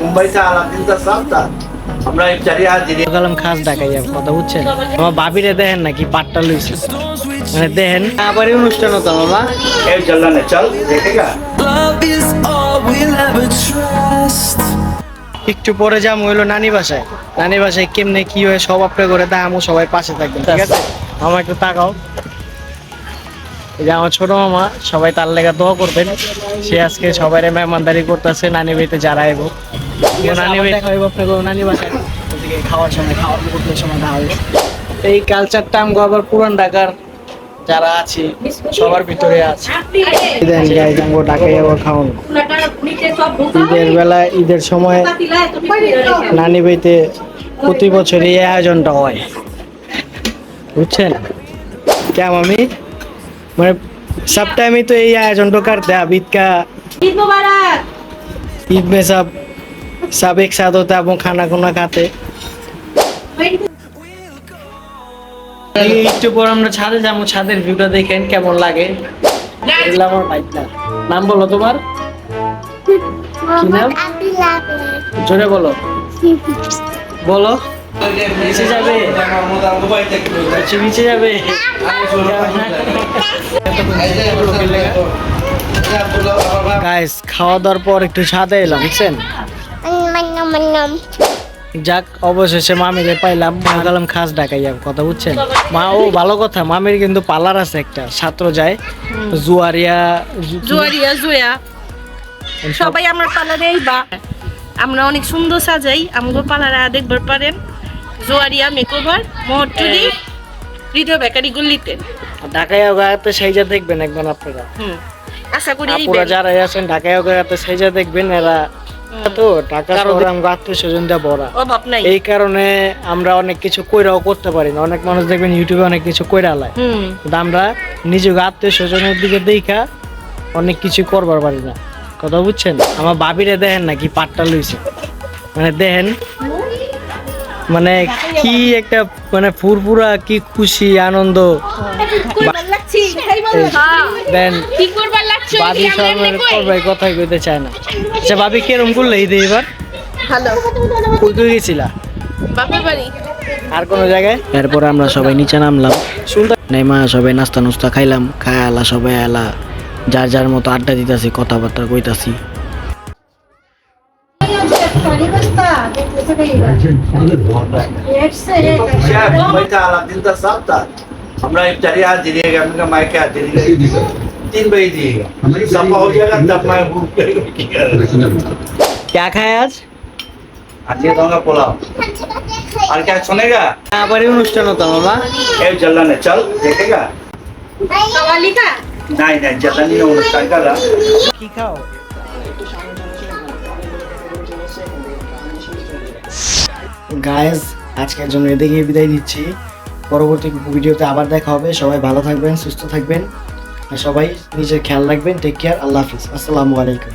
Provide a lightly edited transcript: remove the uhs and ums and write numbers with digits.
মুম্বাইতে আলাদিনটা সাফতা আমরা ইফতারি হাজির গেলাম খাস ঢাকাই কথা বুঝছেন। আমার বাবিরে দেখেন নাকি পাট্টা লইছে, মানে দেখেন আবারই অনুষ্ঠান হতো মামা। এই চলনা চল দেখেগা। একটু পরে যাম হইলো নানি বাসায়। নানি বাসায় কেমনে কি হয় সব আপনি করে দামও সবাই পাশে থাকবেন, ঠিক আছে? মামা একটু তাকাও, এই যে আমার ছোট মামা, সবাই তার লেগা দোয়া করবেন। সে আজকে সবাই মেহমানদারি করতেছে নানি বাড়িতে যারা আইব। নানি বাড়ি খাইব আপনাকে নানি বাসায় ওদিকে খাওয়ার সময়, খাওয়ার মুহূর্তের সময় দেখা হবে। এই কালচারটা আমগো আবার পুরান ঢাকার যারা আছে সবার ভিতরে আছে। দেন গাইজ আমগো ঢাকায় আবার খাওয়ানো ঈদের বেলা, ঈদের সময় নানি বাড়িতে প্রতি বছর এই আয়োজনটা হয়, বুঝছেন? কেমন আমি মানে সব টাইমই তো এই আয়োজনটা करते हैं। ईद का ईद मुबारक, ईद में सब एक साथ होता है, वो खाना खुना खाते। একটু পর আমরা ছাদে যাবো, ছাদের ভিউটা দেখেন কেমন লাগে। আমার বাইকটা নাম বলো তোমার কি নাম? জোরে বলো, বলো। নিচে যাবে, নিচে যাবে। গাইস খাওয়া দাওয়ার পর একটু ছাদে এলাম, বুঝছেন? যাক অবশেষে মামিরে পাইলাম। মা গেলাম খাস ঢাকাই যাব কথা বুঝছেন। মা ও ভালো কথা, মামির কিন্তু পার্লার আছে একটা, ছাত্র যায় জুয়ারিয়া জুয়া সবাই আমার পার্লারে আইবা। আমরা অনেক সুন্দর সাজাই, আমগো পার্লারে দেখবার পারেন। জুয়ারিয়া মেকওভার, মোহরটুলি, হৃদয় বেকারি গল্লিতে। ঢাকায় গায়াতে সেইজা দেখবেন একবার আপনারা। আশা করি পুরা যারা আছেন ঢাকায় গায়াতে সেইজা দেখবেন। এরা তো ঢাকা শহরে আমরা আত্মীয় স্বজন দিয়ে ভরা, এই কারণে আমরা অনেক কিছু কইরাও করতে পারি না। অনেক মানুষ দেখবেন ইউটিউবে অনেক কিছু কইরা লায়, কিন্তু আমরা নিজেকে আত্মীয় স্বজনের দিকে দেখা অনেক কিছু করবার পারি না, কথা বুঝছেন? আমার বাবিরে দেখেন নাকি পাট্টা লইছে, মানে দেখেন মানে কি একটা মানে ফুরফুরা, কি খুশি আনন্দ। বাবি সবাই কথাই কইতে চায় না। আচ্ছা বাবি কেরম করলে ঈদে এবার? কই গেছিলা? আর কোন জায়গায়? এরপর আমরা সবাই নিচে নামলাম, সুন্দর নেমা সবাই নাস্তা নুস্তা খাইলাম। খায় আলা সবাই আলা যার যার মতো আড্ডা দিতেছি, কথাবার্তা কইতাছি। মুম্বাইতে আলাদিনটা সাফতা আমরা इफ्तारी आज दिएगा, हमने माइक क्या दिएगा 3 बजे दिएगा, सफा हो जाएगा तब मैं भूख क्या खाया आज? आज ये दूंगा पुलाव। और क्या सुनेगा? আবারই অনুষ্ঠান হতো মামা। ए चलना ने चल देखेगा। नहीं नहीं जल्ला नहीं অনুষ্ঠান करा। কি খাও? গাইস আজকের জন্য এদিকে বিদায় দিচ্ছি। পরবর্তী ভিডিওতে আবার দেখা হবে। সবাই ভালো থাকবেন, সুস্থ থাকবেন, আর সবাই নিজের খেয়াল রাখবেন। টেক কেয়ার, আল্লাহ হাফিজ, আসসালামু আলাইকুম।